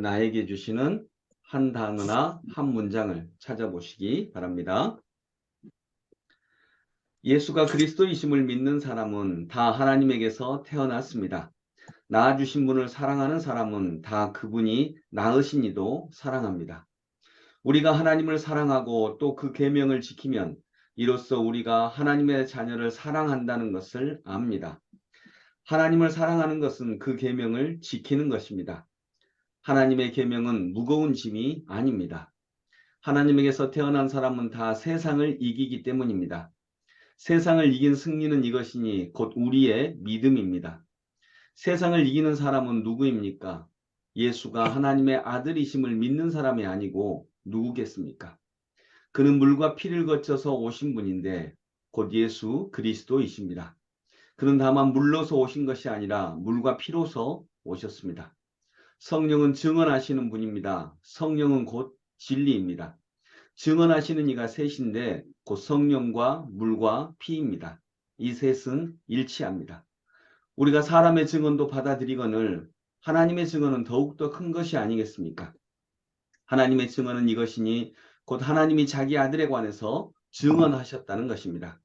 나에게 주시는 한 단어나 한 문장을 찾아보시기 바랍니다. 예수가 그리스도이심을 믿는 사람은 다 하나님에게서 태어났습니다. 낳아주신 분을 사랑하는 사람은 다 그분이 낳으신 이도 사랑합니다. 우리가 하나님을 사랑하고 또 그 계명을 지키면 이로써 우리가 하나님의 자녀를 사랑한다는 것을 압니다. 하나님을 사랑하는 것은 그 계명을 지키는 것입니다. 하나님의 계명은 무거운 짐이 아닙니다. 하나님에게서 태어난 사람은 다 세상을 이기기 때문입니다. 세상을 이긴 승리는 이것이니 곧 우리의 믿음입니다. 세상을 이기는 사람은 누구입니까? 예수가 하나님의 아들이심을 믿는 사람이 아니고 누구겠습니까? 그는 물과 피를 거쳐서 오신 분인데 곧 예수 그리스도이십니다. 그는 다만 물로서 오신 것이 아니라 물과 피로서 오셨습니다. 성령은 증언하시는 분입니다. 성령은 곧 진리입니다. 증언하시는 이가 셋인데 곧 성령과 물과 피입니다. 이 셋은 일치합니다. 우리가 사람의 증언도 받아들이거늘 하나님의 증언은 더욱더 큰 것이 아니겠습니까? 하나님의 증언은 이것이니 곧 하나님이 자기 아들에 관해서 증언하셨다는 것입니다.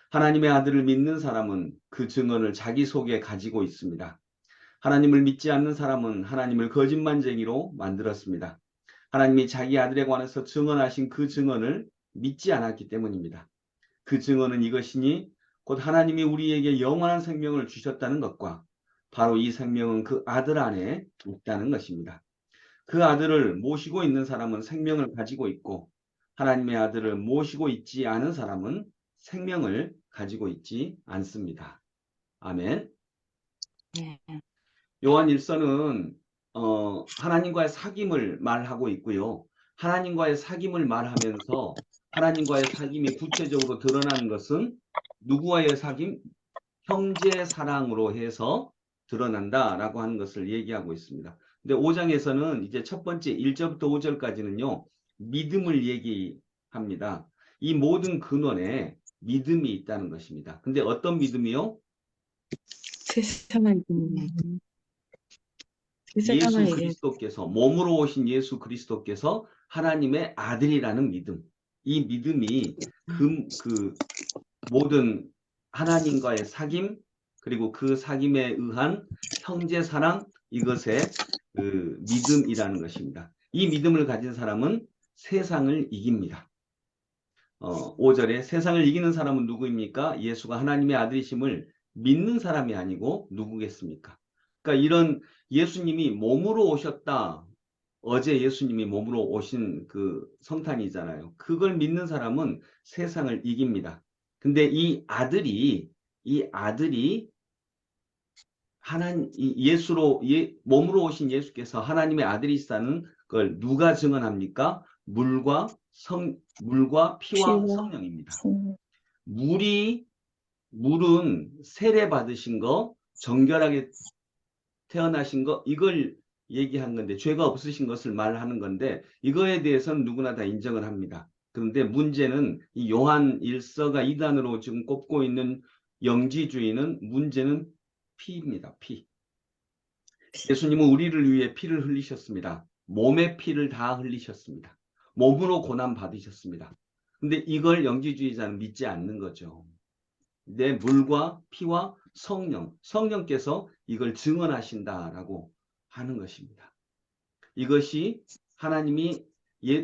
하나님의 아들을 믿는 사람은 그 증언을 자기 속에 가지고 있습니다. 하나님을 믿지 않는 사람은 하나님을 거짓말쟁이로 만들었습니다. 하나님이 자기 아들에 관해서 증언하신 그 증언을 믿지 않았기 때문입니다. 그 증언은 이것이니 곧 하나님이 우리에게 영원한 생명을 주셨다는 것과 바로 이 생명은 그 아들 안에 있다는 것입니다. 그 아들을 모시고 있는 사람은 생명을 가지고 있고 하나님의 아들을 모시고 있지 않은 사람은 생명을 가지고 있지 않습니다. 아멘. 네. 요한 1서는 하나님과의 사귐을 말하고 있고요. 하나님과의 사귐을 말하면서 하나님과의 사귐이 구체적으로 드러나는 것은 누구와의 사귐? 형제 사랑으로 해서 드러난다라고 하는 것을 얘기하고 있습니다. 근데 5장에서는 이제 첫 번째 1절부터 5절까지는요. 믿음을 얘기합니다. 이 모든 근원에 믿음이 있다는 것입니다. 근데 어떤 믿음이요? 세상을 이기는 예수 세상을 이기는 그리스도께서 몸으로 오신 예수 그리스도께서 하나님의 아들이라는 믿음. 이 믿음이 그 모든 하나님과의 사귐 그리고 그 사귐에 의한 형제 사랑 이것의 그 믿음이라는 것입니다. 이 믿음을 가진 사람은 세상을 이깁니다. 5절에 세상을 이기는 사람은 누구입니까? 예수가 하나님의 아들이심을 믿는 사람이 아니고 누구겠습니까? 그러니까 이런 예수님이 몸으로 오셨다. 어제 예수님이 몸으로 오신 그 성탄이잖아요. 그걸 믿는 사람은 세상을 이깁니다. 근데 이 아들이 예수로 몸으로 오신 예수께서 하나님의 아들이시다는 걸 누가 증언합니까? 물과 피와 피와 성령입니다. 성령. 물은 세례 받으신 거, 정결하게 태어나신 거, 이걸 얘기한 건데, 죄가 없으신 것을 말하는 건데, 이거에 대해서는 누구나 다 인정을 합니다. 그런데 문제는 이 요한 1서가 이단으로 지금 꼽고 있는 영지주의는 문제는 피입니다. 피. 예수님은 우리를 위해 피를 흘리셨습니다. 몸의 피를 다 흘리셨습니다. 몸으로 고난 받으셨습니다. 근데 이걸 영지주의자는 믿지 않는 거죠. 내 물과 피와 성령께서 이걸 증언하신다라고 하는 것입니다. 이것이 하나님이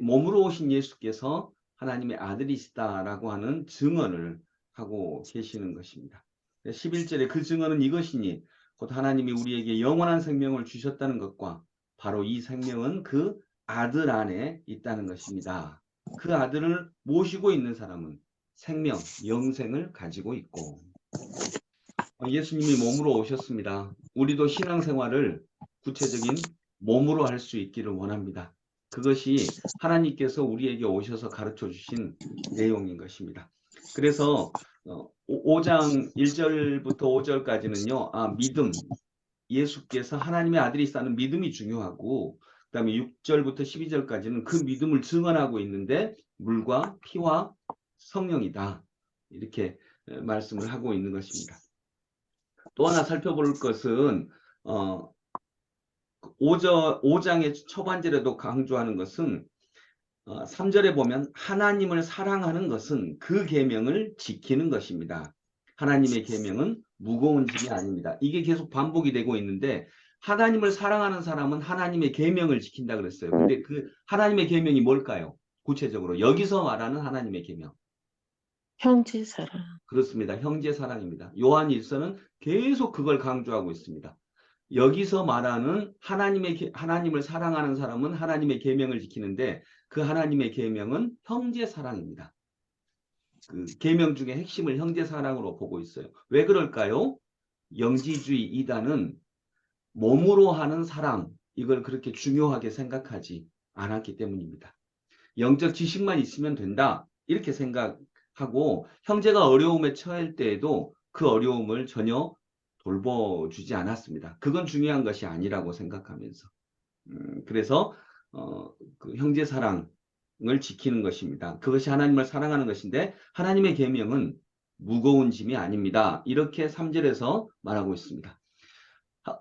몸으로 오신 예수께서 하나님의 아들이시다라고 하는 증언을 하고 계시는 것입니다. 11절에 그 증언은 이것이니 곧 하나님이 우리에게 영원한 생명을 주셨다는 것과 바로 이 생명은 그 아들 안에 있다는 것입니다. 그 아들을 모시고 있는 사람은 생명, 영생을 가지고 있고 예수님이 몸으로 오셨습니다. 우리도 신앙생활을 구체적인 몸으로 할 수 있기를 원합니다. 그것이 하나님께서 우리에게 오셔서 가르쳐 주신 내용인 것입니다. 그래서 5장 1절부터 5절까지는요. 믿음, 예수께서 하나님의 아들이시다는 믿음이 중요하고 그 다음에 6절부터 12절까지는 그 믿음을 증언하고 있는데 물과 피와 성령이다. 이렇게 말씀을 하고 있는 것입니다. 또 하나 살펴볼 것은 5장의 초반절에도 강조하는 것은 3절에 보면 하나님을 사랑하는 것은 그 계명을 지키는 것입니다. 하나님의 계명은 무거운 짐이 아닙니다. 이게 계속 반복이 되고 있는데 하나님을 사랑하는 사람은 하나님의 계명을 지킨다 그랬어요. 근데 그 하나님의 계명이 뭘까요? 구체적으로 여기서 말하는 하나님의 계명. 형제 사랑. 그렇습니다. 형제 사랑입니다. 요한 1서는 계속 그걸 강조하고 있습니다. 여기서 말하는 하나님을 사랑하는 사람은 하나님의 계명을 지키는데 그 하나님의 계명은 형제 사랑입니다. 그 계명 중에 핵심을 형제 사랑으로 보고 있어요. 왜 그럴까요? 영지주의 이단은 몸으로 하는 사랑, 이걸 그렇게 중요하게 생각하지 않았기 때문입니다. 영적 지식만 있으면 된다, 이렇게 생각하고 형제가 어려움에 처할 때에도 그 어려움을 전혀 돌보주지 않았습니다. 그건 중요한 것이 아니라고 생각하면서 그래서 그 형제 사랑을 지키는 것입니다. 그것이 하나님을 사랑하는 것인데 하나님의 계명은 무거운 짐이 아닙니다. 이렇게 3절에서 말하고 있습니다.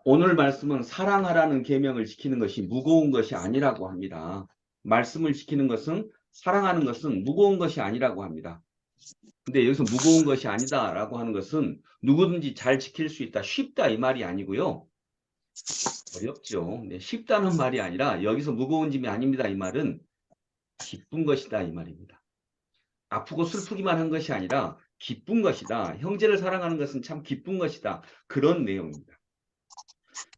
오늘 말씀은 사랑하라는 계명을 지키는 것이 무거운 것이 아니라고 합니다. 말씀을 지키는 것은, 사랑하는 것은 무거운 것이 아니라고 합니다. 근데 여기서 무거운 것이 아니다라고 하는 것은 누구든지 잘 지킬 수 있다, 쉽다 이 말이 아니고요. 어렵죠. 네, 쉽다는 말이 아니라 여기서 무거운 짐이 아닙니다. 이 말은 기쁜 것이다 이 말입니다. 아프고 슬프기만 한 것이 아니라 기쁜 것이다. 형제를 사랑하는 것은 참 기쁜 것이다. 그런 내용입니다.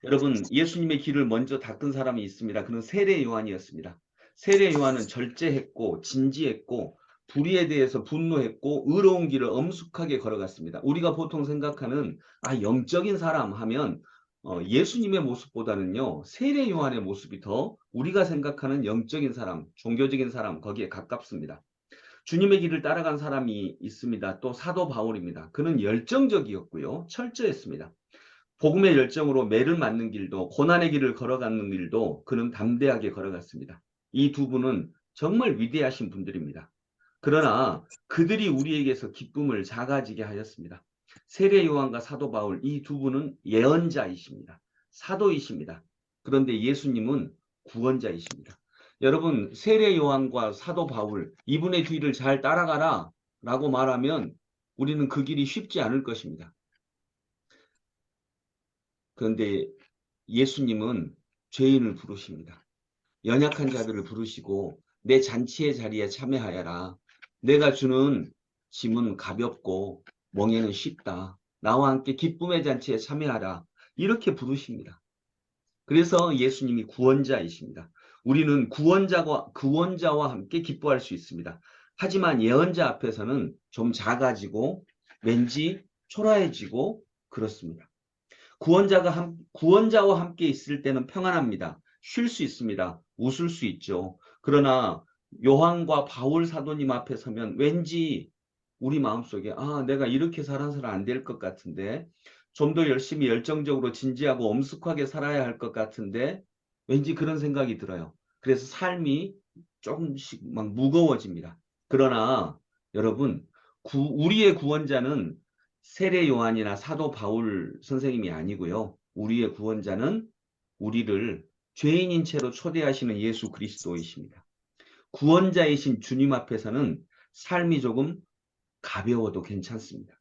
여러분, 예수님의 길을 먼저 닦은 사람이 있습니다. 그는 세례 요한이었습니다. 세례 요한은 절제했고 진지했고 불의에 대해서 분노했고 의로운 길을 엄숙하게 걸어갔습니다. 우리가 보통 생각하는 영적인 사람 하면 예수님의 모습보다는요, 세례 요한의 모습이 더 우리가 생각하는 영적인 사람, 종교적인 사람, 거기에 가깝습니다. 주님의 길을 따라간 사람이 있습니다. 또 사도 바울입니다. 그는 열정적이었고요, 철저했습니다. 복음의 열정으로 매를 맞는 길도, 고난의 길을 걸어가는 길도 그는 담대하게 걸어갔습니다. 이 두 분은 정말 위대하신 분들입니다. 그러나 그들이 우리에게서 기쁨을 작아지게 하였습니다. 세례 요한과 사도 바울, 이 두 분은 예언자이십니다. 사도이십니다. 그런데 예수님은 구원자이십니다. 여러분, 세례 요한과 사도 바울, 이분의 뒤를 잘 따라가라 라고 말하면 우리는 그 길이 쉽지 않을 것입니다. 그런데 예수님은 죄인을 부르십니다. 연약한 자들을 부르시고 내 잔치의 자리에 참여하여라. 내가 주는 짐은 가볍고 멍에는 쉽다. 나와 함께 기쁨의 잔치에 참여하라. 이렇게 부르십니다. 그래서 예수님이 구원자이십니다. 우리는 구원자와 함께 기뻐할 수 있습니다. 하지만 예언자 앞에서는 좀 작아지고 왠지 초라해지고 그렇습니다. 구원자와 함께 있을 때는 평안합니다. 쉴 수 있습니다. 웃을 수 있죠. 그러나 요한과 바울 사도님 앞에 서면 왠지 우리 마음속에 내가 이렇게 살아서는 안 될 것 같은데, 좀 더 열심히 열정적으로 진지하고 엄숙하게 살아야 할 것 같은데, 왠지 그런 생각이 들어요. 그래서 삶이 조금씩 막 무거워집니다. 그러나 여러분, 우리의 구원자는 세례 요한이나 사도 바울 선생님이 아니고요. 우리의 구원자는 우리를 죄인인 채로 초대하시는 예수 그리스도이십니다. 구원자이신 주님 앞에서는 삶이 조금 가벼워도 괜찮습니다.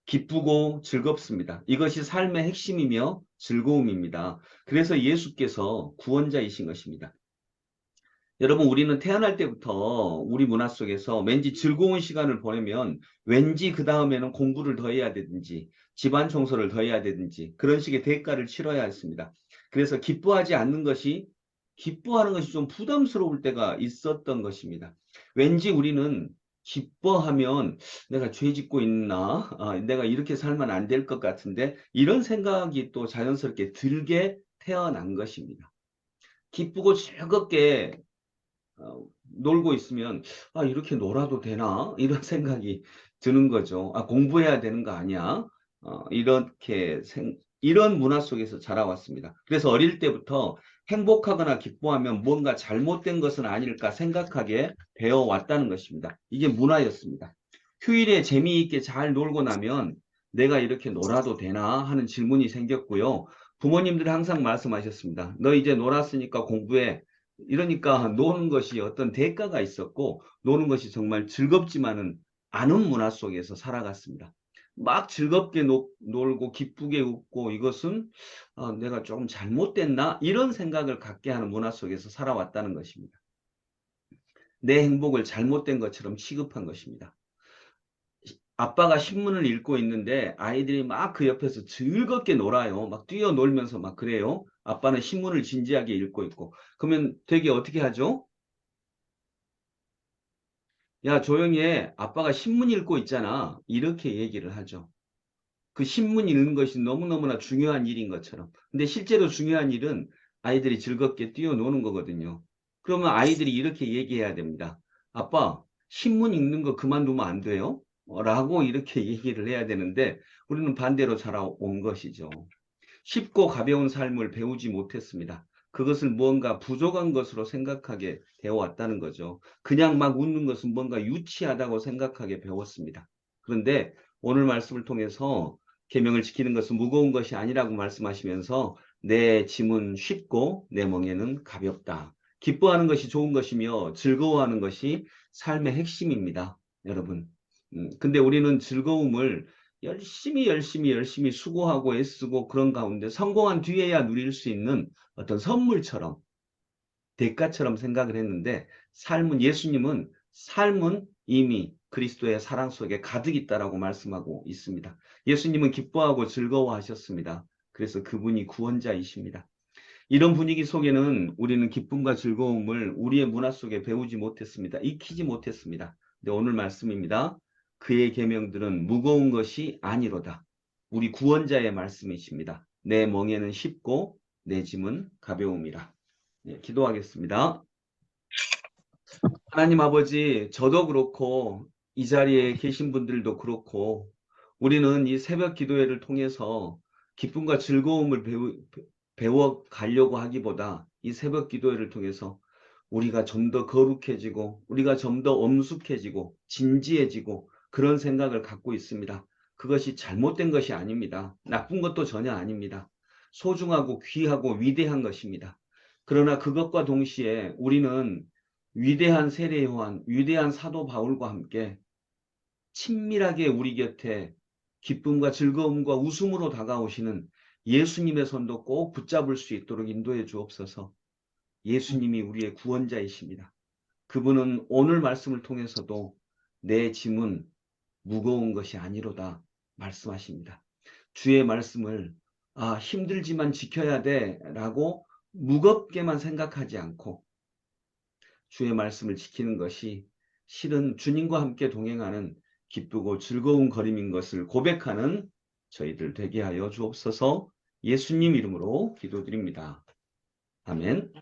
기쁘고 즐겁습니다. 이것이 삶의 핵심이며 즐거움입니다. 그래서 예수께서 구원자이신 것입니다. 여러분, 우리는 태어날 때부터 우리 문화 속에서 왠지 즐거운 시간을 보내면 왠지 그 다음에는 공부를 더 해야 되든지 집안 청소를 더 해야 되든지 그런 식의 대가를 치러야 했습니다. 그래서 기뻐하는 것이 좀 부담스러울 때가 있었던 것입니다. 왠지 우리는 기뻐하면 내가 죄 짓고 있나? 내가 이렇게 살면 안 될 것 같은데, 이런 생각이 또 자연스럽게 들게 태어난 것입니다. 기쁘고 즐겁게 놀고 있으면 이렇게 놀아도 되나? 이런 생각이 드는 거죠. 공부해야 되는 거 아니야? 이런 문화 속에서 자라왔습니다. 그래서 어릴 때부터 행복하거나 기뻐하면 뭔가 잘못된 것은 아닐까 생각하게 배워왔다는 것입니다. 이게 문화였습니다. 휴일에 재미있게 잘 놀고 나면 내가 이렇게 놀아도 되나 하는 질문이 생겼고요. 부모님들이 항상 말씀하셨습니다. 너 이제 놀았으니까 공부해. 이러니까 노는 것이 어떤 대가가 있었고 노는 것이 정말 즐겁지만은 않은 문화 속에서 살아갔습니다. 막 즐겁게 놀고 기쁘게 웃고 이것은 내가 조금 잘못됐나? 이런 생각을 갖게 하는 문화 속에서 살아왔다는 것입니다. 내 행복을 잘못된 것처럼 취급한 것입니다. 아빠가 신문을 읽고 있는데 아이들이 막 그 옆에서 즐겁게 놀아요. 막 뛰어놀면서 막 그래요. 아빠는 신문을 진지하게 읽고 있고. 그러면 되게 어떻게 하죠? 야, 조용히 해. 아빠가 신문 읽고 있잖아. 이렇게 얘기를 하죠. 그 신문 읽는 것이 너무너무나 중요한 일인 것처럼. 근데 실제로 중요한 일은 아이들이 즐겁게 뛰어노는 거거든요. 그러면 아이들이 이렇게 얘기해야 됩니다. 아빠, 신문 읽는 거 그만두면 안 돼요? 라고 이렇게 얘기를 해야 되는데 우리는 반대로 자라온 것이죠. 쉽고 가벼운 삶을 배우지 못했습니다. 그것을 무언가 부족한 것으로 생각하게 되어 왔다는 거죠. 그냥 막 웃는 것은 뭔가 유치하다고 생각하게 배웠습니다. 그런데 오늘 말씀을 통해서 계명을 지키는 것은 무거운 것이 아니라고 말씀하시면서 내 짐은 쉽고 내 멍에는 가볍다. 기뻐하는 것이 좋은 것이며 즐거워하는 것이 삶의 핵심입니다. 여러분. 근데 우리는 즐거움을 열심히 수고하고 애쓰고 그런 가운데 성공한 뒤에야 누릴 수 있는 어떤 선물처럼 대가처럼 생각을 했는데 예수님은 삶은 이미 그리스도의 사랑 속에 가득 있다라고 말씀하고 있습니다. 예수님은 기뻐하고 즐거워하셨습니다. 그래서 그분이 구원자이십니다. 이런 분위기 속에는 우리는 기쁨과 즐거움을 우리의 문화 속에 배우지 못했습니다. 익히지 못했습니다. 근데 오늘 말씀입니다. 그의 계명들은 무거운 것이 아니로다. 우리 구원자의 말씀이십니다. 내 멍에는 쉽고 내 짐은 가벼움이라. 예, 기도하겠습니다. 하나님 아버지, 저도 그렇고 이 자리에 계신 분들도 그렇고 우리는 이 새벽 기도회를 통해서 기쁨과 즐거움을 배워 가려고 하기보다 이 새벽 기도회를 통해서 우리가 좀 더 거룩해지고 우리가 좀 더 엄숙해지고 진지해지고 그런 생각을 갖고 있습니다. 그것이 잘못된 것이 아닙니다. 나쁜 것도 전혀 아닙니다. 소중하고 귀하고 위대한 것입니다. 그러나 그것과 동시에 우리는 위대한 세례 요한, 위대한 사도 바울과 함께 친밀하게 우리 곁에 기쁨과 즐거움과 웃음으로 다가오시는 예수님의 손도 꼭 붙잡을 수 있도록 인도해 주옵소서. 예수님이 우리의 구원자이십니다. 그분은 오늘 말씀을 통해서도 내 짐은 무거운 것이 아니로다 말씀하십니다. 주의 말씀을 힘들지만 지켜야 돼라고 무겁게만 생각하지 않고 주의 말씀을 지키는 것이 실은 주님과 함께 동행하는 기쁘고 즐거운 걸음인 것을 고백하는 저희들 되게 하여 주옵소서. 예수님 이름으로 기도드립니다. 아멘.